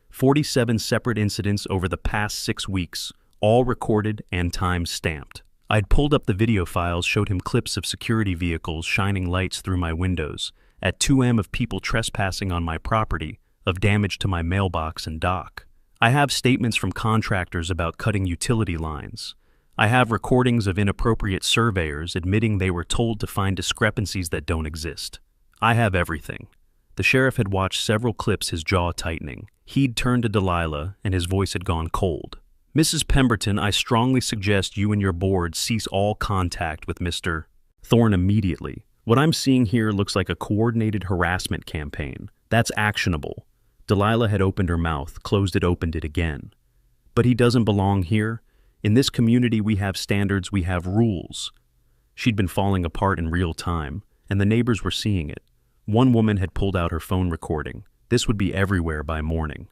47 separate incidents over the past 6 weeks, all recorded and time-stamped. I'd pulled up the video files, showed him clips of security vehicles shining lights through my windows, at 2 a.m. of people trespassing on my property, of damage to my mailbox and dock. I have statements from contractors about cutting utility lines. I have recordings of inappropriate surveyors admitting they were told to find discrepancies that don't exist. I have everything. The sheriff had watched several clips, his jaw tightening. He'd turned to Delilah, and his voice had gone cold. Mrs. Pemberton, I strongly suggest you and your board cease all contact with Mr. Thorne immediately. What I'm seeing here looks like a coordinated harassment campaign. That's actionable. Delilah had opened her mouth, closed it, opened it again. But he doesn't belong here. In this community we have standards, we have rules. She'd been falling apart in real time, and the neighbors were seeing it. One woman had pulled out her phone recording. This would be everywhere by morning.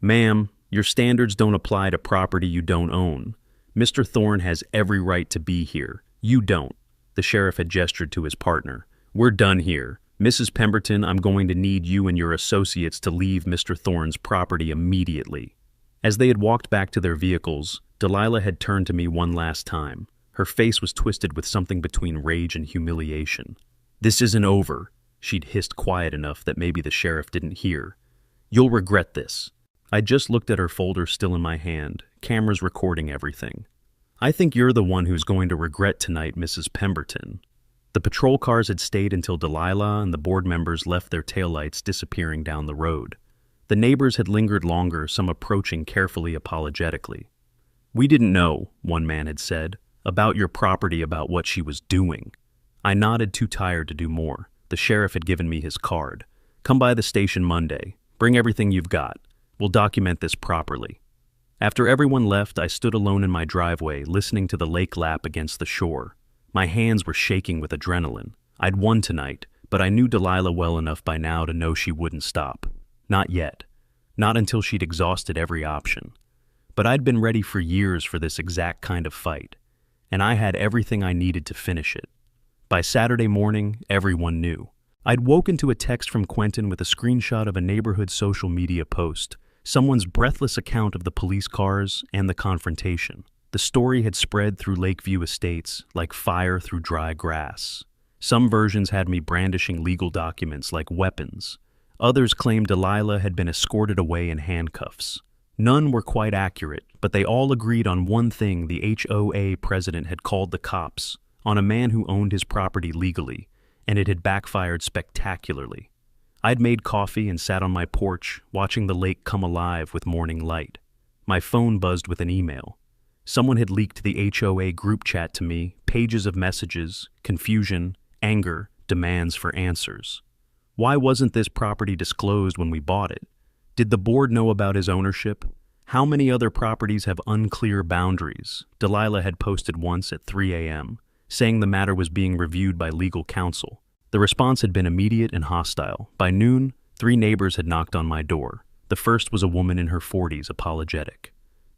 Ma'am, your standards don't apply to property you don't own. Mr. Thorne has every right to be here. You don't. The sheriff had gestured to his partner. We're done here. Mrs. Pemberton, I'm going to need you and your associates to leave Mr. Thorne's property immediately. As they had walked back to their vehicles, Delilah had turned to me one last time. Her face was twisted with something between rage and humiliation. This isn't over, she'd hissed quiet enough that maybe the sheriff didn't hear. You'll regret this. I just looked at her folder still in my hand, cameras recording everything. I think you're the one who's going to regret tonight, Mrs. Pemberton. The patrol cars had stayed until Delilah and the board members left, their taillights disappearing down the road. The neighbors had lingered longer, some approaching carefully, apologetically. We didn't know, one man had said, about your property, about what she was doing. I nodded, too tired to do more. The sheriff had given me his card. Come by the station Monday. Bring everything you've got. We'll document this properly. After everyone left, I stood alone in my driveway, listening to the lake lap against the shore. My hands were shaking with adrenaline. I'd won tonight, but I knew Delilah well enough by now to know she wouldn't stop. Not yet. Not until she'd exhausted every option. But I'd been ready for years for this exact kind of fight, and I had everything I needed to finish it. By Saturday morning, everyone knew. I'd woken to a text from Quentin with a screenshot of a neighborhood social media post, someone's breathless account of the police cars and the confrontation. The story had spread through Lakeview Estates like fire through dry grass. Some versions had me brandishing legal documents like weapons. Others claimed Delilah had been escorted away in handcuffs. None were quite accurate, but they all agreed on one thing: the HOA president had called the cops on a man who owned his property legally, and it had backfired spectacularly. I'd made coffee and sat on my porch, watching the lake come alive with morning light. My phone buzzed with an email. Someone had leaked the HOA group chat to me, pages of messages, confusion, anger, demands for answers. Why wasn't this property disclosed when we bought it? Did the board know about his ownership? How many other properties have unclear boundaries? Delilah had posted once at 3 a.m., saying the matter was being reviewed by legal counsel. The response had been immediate and hostile. By noon, 3 neighbors had knocked on my door. The first was a woman in her 40s, apologetic.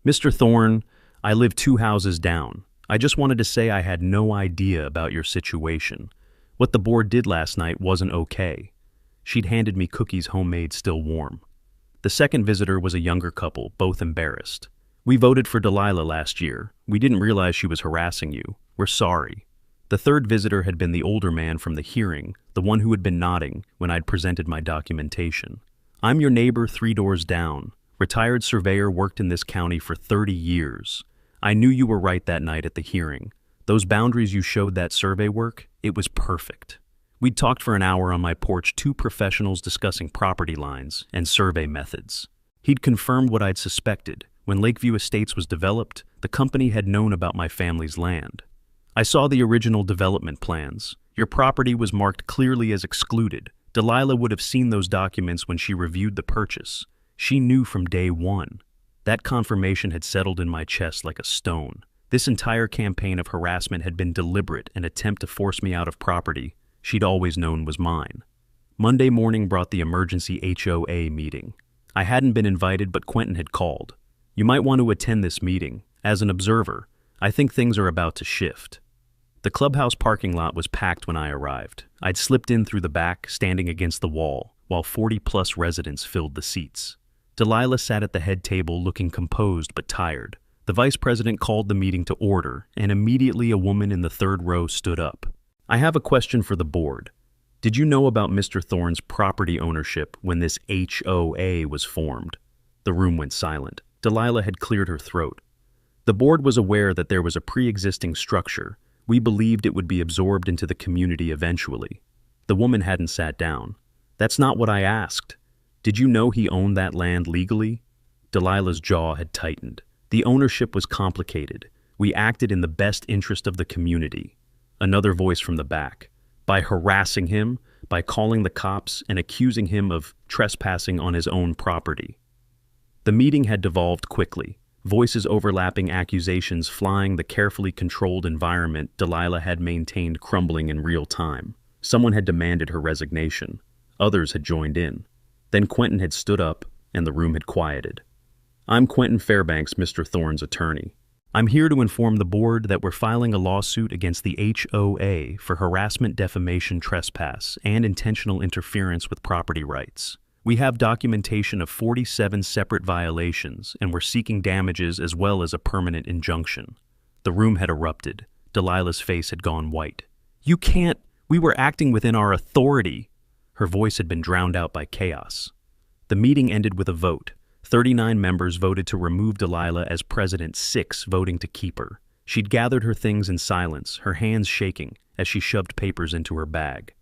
"Mr. Thorne, I live 2 houses down. I just wanted to say I had no idea about your situation. What the board did last night wasn't okay." She'd handed me cookies homemade, still warm. The second visitor was a younger couple, both embarrassed. "We voted for Delilah last year. We didn't realize she was harassing you. We're sorry." The third visitor had been the older man from the hearing, the one who had been nodding when I'd presented my documentation. "I'm your neighbor 3 doors down. Retired surveyor, worked in this county for 30 years. I knew you were right that night at the hearing. Those boundaries you showed that survey work, it was perfect." We'd talked for an hour on my porch, 2 professionals discussing property lines and survey methods. He'd confirmed what I'd suspected. When Lakeview Estates was developed, the company had known about my family's land. "I saw the original development plans. Your property was marked clearly as excluded. Delilah would have seen those documents when she reviewed the purchase. She knew from day one." That confirmation had settled in my chest like a stone. This entire campaign of harassment had been deliberate, an attempt to force me out of property she'd always known was mine. Monday morning brought the emergency HOA meeting. I hadn't been invited, but Quentin had called. "You might want to attend this meeting. As an observer, I think things are about to shift." The clubhouse parking lot was packed when I arrived. I'd slipped in through the back, standing against the wall, while 40-plus residents filled the seats. Delilah sat at the head table, looking composed but tired. The vice president called the meeting to order, and immediately a woman in the 3rd row stood up. "I have a question for the board. Did you know about Mr. Thorne's property ownership when this HOA was formed?" The room went silent. Delilah had cleared her throat. "The board was aware that there was a pre-existing structure. We believed it would be absorbed into the community eventually." The woman hadn't sat down. "That's not what I asked. Did you know he owned that land legally?" Delilah's jaw had tightened. "The ownership was complicated. We acted in the best interest of the community." Another voice from the back. "By harassing him, by calling the cops and accusing him of trespassing on his own property." The meeting had devolved quickly. Voices overlapping, accusations flying, the carefully controlled environment Delilah had maintained crumbling in real time. Someone had demanded her resignation. Others had joined in. Then Quentin had stood up, and the room had quieted. "I'm Quentin Fairbanks, Mr. Thorne's attorney. I'm here to inform the board that we're filing a lawsuit against the HOA for harassment, defamation, trespass, and intentional interference with property rights. We have documentation of 47 separate violations, and we're seeking damages as well as a permanent injunction." The room had erupted. Delilah's face had gone white. "You can't! We were acting within our authority!" Her voice had been drowned out by chaos. The meeting ended with a vote. 39 members voted to remove Delilah as president, 6 voting to keep her. She'd gathered her things in silence, her hands shaking as she shoved papers into her bag.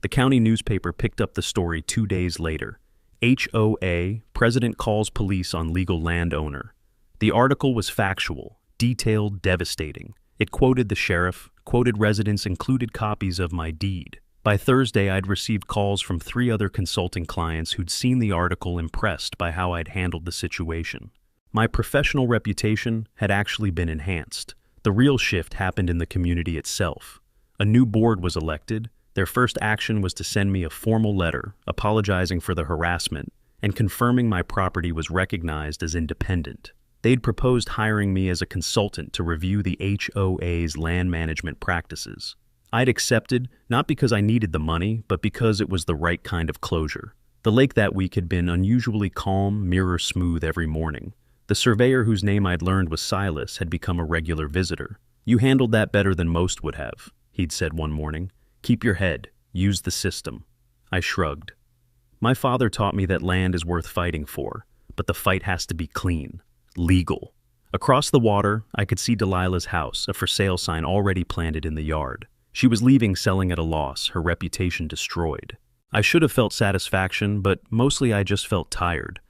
The county newspaper picked up the story 2 days later. HOA, President calls police on legal landowner. The article was factual, detailed, devastating. It quoted the sheriff, quoted residents, included copies of my deed. By Thursday, I'd received calls from 3 other consulting clients who'd seen the article, impressed by how I'd handled the situation. My professional reputation had actually been enhanced. The real shift happened in the community itself. A new board was elected. Their first action was to send me a formal letter apologizing for the harassment and confirming my property was recognized as independent. They'd proposed hiring me as a consultant to review the HOA's land management practices. I'd accepted, not because I needed the money, but because it was the right kind of closure. The lake that week had been unusually calm, mirror smooth every morning. The surveyor, whose name I'd learned was Silas, had become a regular visitor. "You handled that better than most would have," he'd said one morning. "Keep your head. Use the system." I shrugged. My father taught me that land is worth fighting for, but the fight has to be clean, legal. Across the water, I could see Delilah's house, a for sale sign already planted in the yard. She was leaving, selling at a loss, her reputation destroyed. I should have felt satisfaction, but mostly I just felt tired.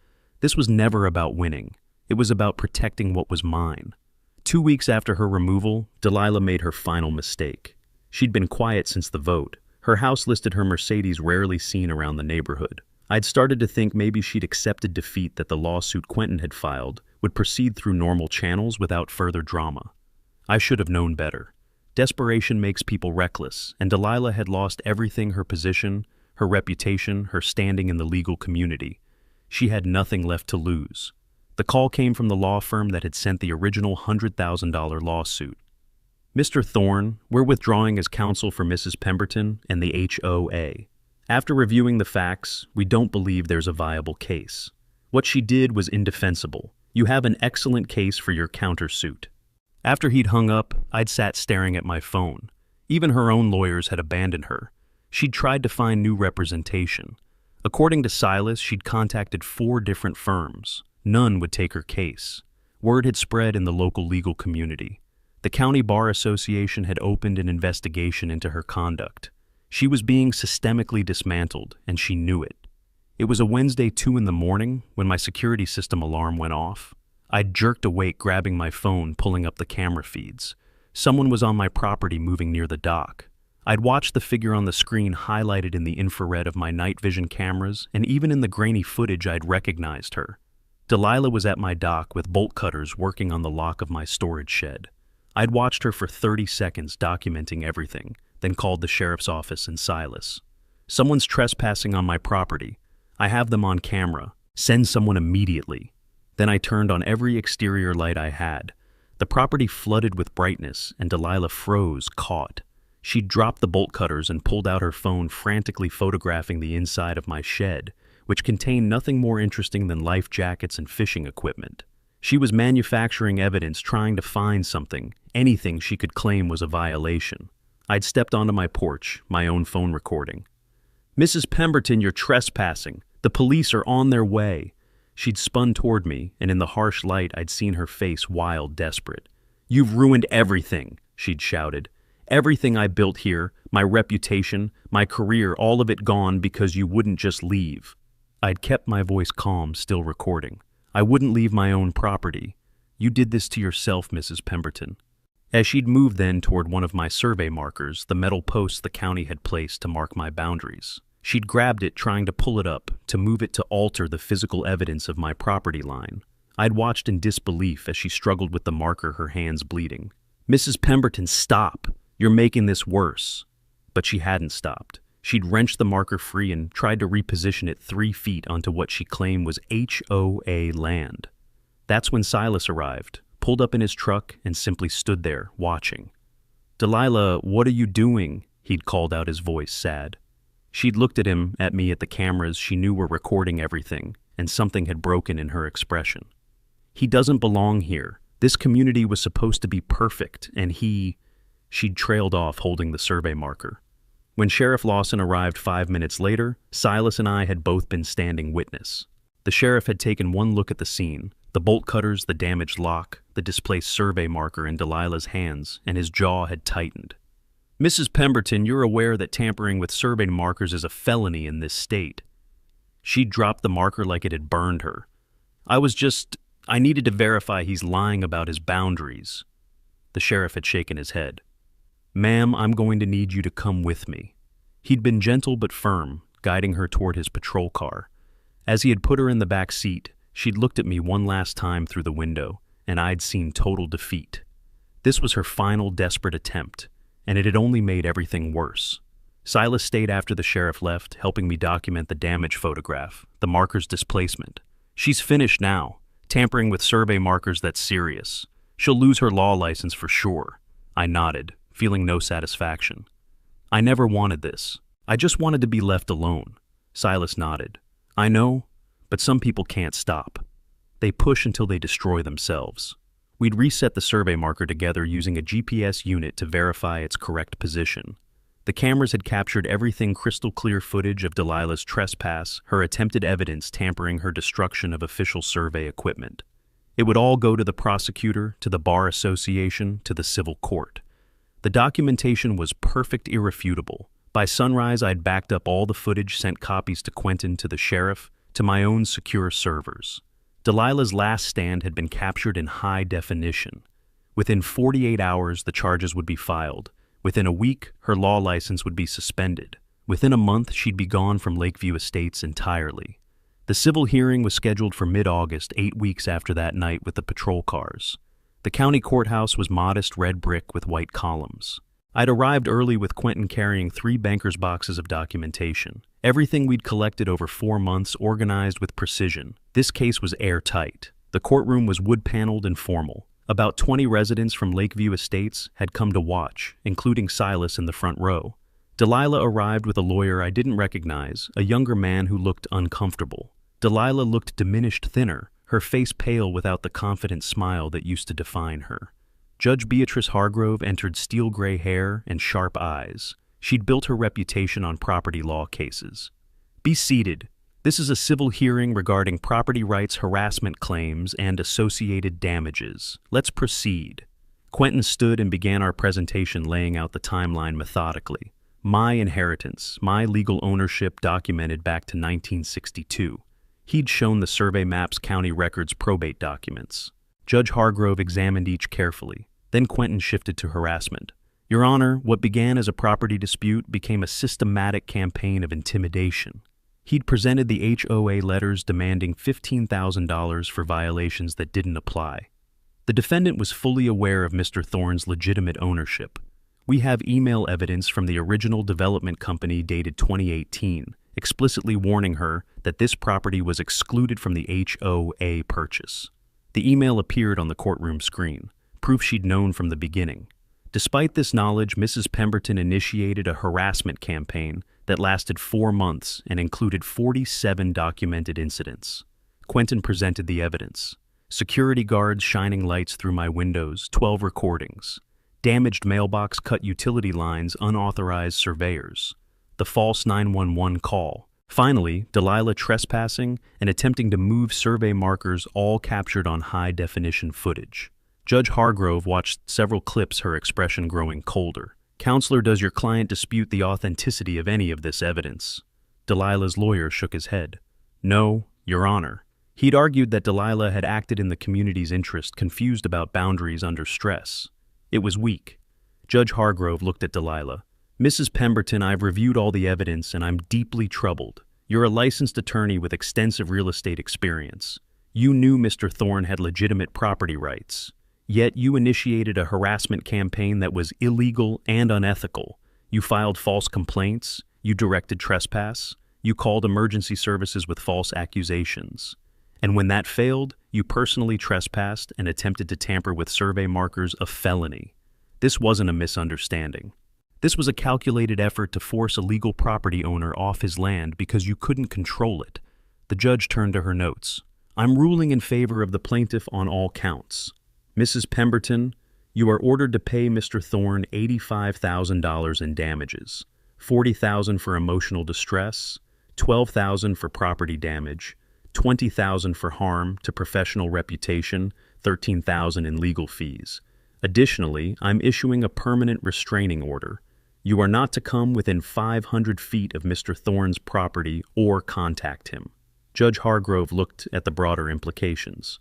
This was never about winning. It was about protecting what was mine. 2 weeks after her removal, Delilah made her final mistake. She'd been quiet since the vote. Her house listed her Mercedes rarely seen around the neighborhood. I'd started to think maybe she'd accepted defeat, that the lawsuit Quentin had filed would proceed through normal channels without further drama. I should have known better. Desperation makes people reckless, and Delilah had lost everything: her position, her reputation, her standing in the legal community. She had nothing left to lose. The call came from the law firm that had sent the original $100,000 lawsuit. "Mr. Thorne, we're withdrawing as counsel for Mrs. Pemberton and the HOA. After reviewing the facts, we don't believe there's a viable case. What she did was indefensible. You have an excellent case for your countersuit." After he'd hung up, I'd sat staring at my phone. Even her own lawyers had abandoned her. She'd tried to find new representation. According to Silas, she'd contacted 4 different firms. None would take her case. Word had spread in the local legal community. The County Bar Association had opened an investigation into her conduct. She was being systemically dismantled, and she knew it. It was a Wednesday, 2 in the morning, when my security system alarm went off. I'd jerked awake, grabbing my phone, pulling up the camera feeds. Someone was on my property, moving near the dock. I'd watched the figure on the screen highlighted in the infrared of my night vision cameras, and even in the grainy footage I'd recognized her. Delilah was at my dock with bolt cutters working on the lock of my storage shed. I'd watched her for 30 seconds, documenting everything, then called the sheriff's office and Silas. "Someone's trespassing on my property. I have them on camera. Send someone immediately." Then I turned on every exterior light I had. The property flooded with brightness, and Delilah froze, caught. She dropped the bolt cutters and pulled out her phone, frantically photographing the inside of my shed, which contained nothing more interesting than life jackets and fishing equipment. She was manufacturing evidence, trying to find something, anything she could claim was a violation. I'd stepped onto my porch, my own phone recording. "Mrs. Pemberton, you're trespassing. The police are on their way." She'd spun toward me, and in the harsh light I'd seen her face, wild, desperate. "You've ruined everything," she'd shouted. "Everything I built here, my reputation, my career, all of it gone because you wouldn't just leave." I'd kept my voice calm, still recording. "I wouldn't leave my own property. You did this to yourself, Mrs. Pemberton." As she'd moved then toward one of my survey markers, the metal posts the county had placed to mark my boundaries, she'd grabbed it, trying to pull it up, to move it to alter the physical evidence of my property line. I'd watched in disbelief as she struggled with the marker, her hands bleeding. "Mrs. Pemberton, stop! You're making this worse." But she hadn't stopped. She'd wrenched the marker free and tried to reposition it 3 feet onto what she claimed was HOA land. That's when Silas arrived, pulled up in his truck, and simply stood there, watching. "Delilah, what are you doing?" he'd called out, his voice sad. She'd looked at him, at me, at the cameras she knew were recording everything, and something had broken in her expression. "He doesn't belong here. This community was supposed to be perfect, and She'd trailed off, holding the survey marker. When Sheriff Lawson arrived 5 minutes later, Silas and I had both been standing witness. The sheriff had taken one look at the scene, the bolt cutters, the damaged lock, the displaced survey marker in Delilah's hands, and his jaw had tightened. "Mrs. Pemberton, you're aware that tampering with survey markers is a felony in this state." She dropped the marker like it had burned her. I needed to verify he's lying about his boundaries." The sheriff had shaken his head. "Ma'am, I'm going to need you to come with me." He'd been gentle but firm, guiding her toward his patrol car. As he had put her in the back seat, she'd looked at me one last time through the window, and I'd seen total defeat. This was her final desperate attempt, and it had only made everything worse. Silas stayed after the sheriff left, helping me document the damage photograph, the marker's displacement. "She's finished now. Tampering with survey markers, that's serious. She'll lose her law license for sure." I nodded, feeling no satisfaction. "I never wanted this. I just wanted to be left alone." Silas nodded. "I know, but some people can't stop. They push until they destroy themselves." We'd reset the survey marker together using a GPS unit to verify its correct position. The cameras had captured everything: crystal clear footage of Delilah's trespass, her attempted evidence tampering, her destruction of official survey equipment. It would all go to the prosecutor, to the Bar Association, to the civil court. The documentation was perfect, irrefutable, By sunrise, I'd backed up all the footage, sent copies to Quentin, to the sheriff, to my own secure servers. Delilah's last stand had been captured in high definition. Within 48 hours, the charges would be filed. Within a week, her law license would be suspended. Within a month, she'd be gone from Lakeview Estates entirely. The civil hearing was scheduled for mid-August, 8 weeks after that night with the patrol cars. The county courthouse was modest red brick with white columns. I'd arrived early with Quentin carrying 3 banker's boxes of documentation. Everything we'd collected over 4 months, organized with precision. This case was airtight. The courtroom was wood-paneled and formal. About 20 residents from Lakeview Estates had come to watch, including Silas in the front row. Delilah arrived with a lawyer I didn't recognize, a younger man who looked uncomfortable. Delilah looked diminished, thinner, her face pale without the confident smile that used to define her. Judge Beatrice Hargrove entered, steel-gray hair and sharp eyes. She'd built her reputation on property law cases. "Be seated. This is a civil hearing regarding property rights harassment claims and associated damages. Let's proceed." Quentin stood and began our presentation, laying out the timeline methodically. My inheritance, my legal ownership documented back to 1962. He'd shown the survey maps, county records, probate documents. Judge Hargrove examined each carefully. Then Quentin shifted to harassment. "Your Honor, what began as a property dispute became a systematic campaign of intimidation." He'd presented the HOA letters demanding $15,000 for violations that didn't apply. The defendant was fully aware of Mr. Thorne's legitimate ownership. We have email evidence from the original development company dated 2018, explicitly warning her that this property was excluded from the HOA purchase. The email appeared on the courtroom screen, proof she'd known from the beginning. Despite this knowledge, Mrs. Pemberton initiated a harassment campaign that lasted 4 months and included 47 documented incidents. Quentin presented the evidence. Security guards shining lights through my windows, 12 recordings. Damaged mailbox, cut utility lines, unauthorized surveyors. The false 911 call. Finally, Delilah trespassing and attempting to move survey markers, all captured on high-definition footage. Judge Hargrove watched several clips, her expression growing colder. "Counselor, does your client dispute the authenticity of any of this evidence?" Delilah's lawyer shook his head. "No, Your Honor." He'd argued that Delilah had acted in the community's interest, confused about boundaries under stress. It was weak. Judge Hargrove looked at Delilah. "Mrs. Pemberton, I've reviewed all the evidence and I'm deeply troubled. You're a licensed attorney with extensive real estate experience. You knew Mr. Thorne had legitimate property rights. Yet you initiated a harassment campaign that was illegal and unethical. You filed false complaints. You directed trespass. You called emergency services with false accusations. And when that failed, you personally trespassed and attempted to tamper with survey markers, a felony. This wasn't a misunderstanding. This was a calculated effort to force a legal property owner off his land because you couldn't control it." The judge turned to her notes. "I'm ruling in favor of the plaintiff on all counts. Mrs. Pemberton, you are ordered to pay Mr. Thorne $85,000 in damages, $40,000 for emotional distress, $12,000 for property damage, $20,000 for harm to professional reputation, $13,000 in legal fees. Additionally, I'm issuing a permanent restraining order. You are not to come within 500 feet of Mr. Thorne's property or contact him." Judge Hargrove looked at the broader implications.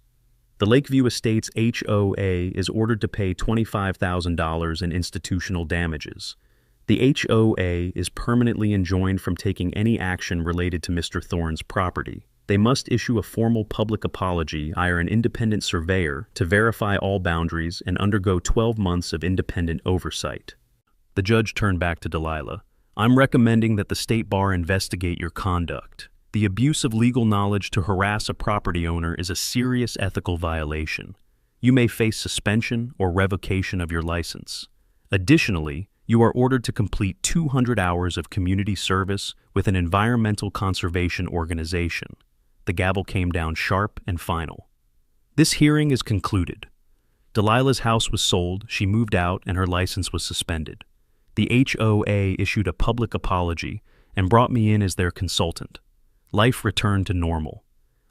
The Lakeview Estates HOA is ordered to pay $25,000 in institutional damages. The HOA is permanently enjoined from taking any action related to Mr. Thorne's property. They must issue a formal public apology, hire an independent surveyor to verify all boundaries, and undergo 12 months of independent oversight. The judge turned back to Delilah. "I'm recommending that the State Bar investigate your conduct. The abuse of legal knowledge to harass a property owner is a serious ethical violation. You may face suspension or revocation of your license. Additionally, you are ordered to complete 200 hours of community service with an environmental conservation organization." The gavel came down sharp and final. "This hearing is concluded. Delilah's house was sold, she moved out, and her license was suspended. The HOA issued a public apology and brought me in as their consultant. Life returned to normal.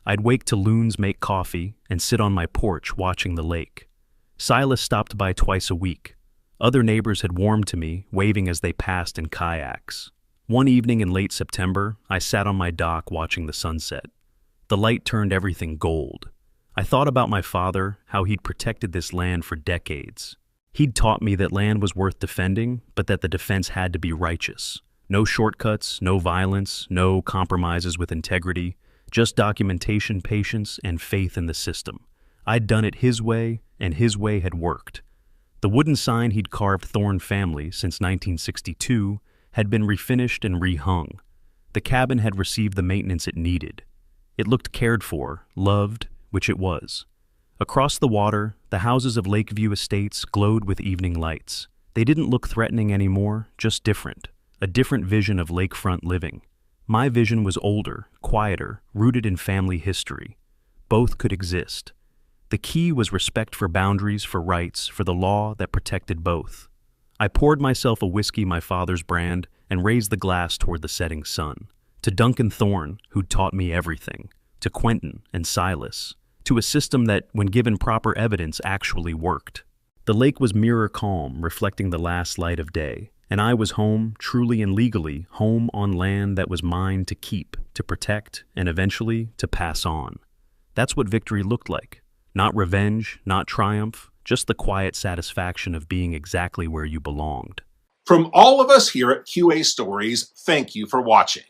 I'd wake to loons, make coffee, and sit on my porch watching the lake. Silas stopped by twice a week. Other neighbors had warmed to me, waving as they passed in kayaks. One evening in late September, I sat on my dock watching the sunset. The light turned everything gold. I thought about my father, how he'd protected this land for decades. He'd taught me that land was worth defending, but that the defense had to be righteous. No shortcuts, no violence, no compromises with integrity, just documentation, patience, and faith in the system. I'd done it his way, and his way had worked. The wooden sign he'd carved Thorne Family since 1962 had been refinished and rehung. The cabin had received the maintenance it needed. It looked cared for, loved, which it was. Across the water, the houses of Lakeview Estates glowed with evening lights. They didn't look threatening anymore, just different. A different vision of lakefront living. My vision was older, quieter, rooted in family history. Both could exist. The key was respect for boundaries, for rights, for the law that protected both. I poured myself a whiskey my father's brand and raised the glass toward the setting sun. To Duncan Thorne, who'd taught me everything. To Quentin and Silas. To a system that, when given proper evidence, actually worked. The lake was mirror calm, reflecting the last light of day. And I was home, truly and legally, home on land that was mine to keep, to protect, and eventually to pass on. That's what victory looked like. Not revenge, not triumph, just the quiet satisfaction of being exactly where you belonged. From all of us here at QA Stories, thank you for watching.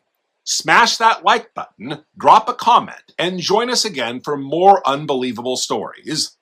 Smash that like button, drop a comment, and join us again for more unbelievable stories.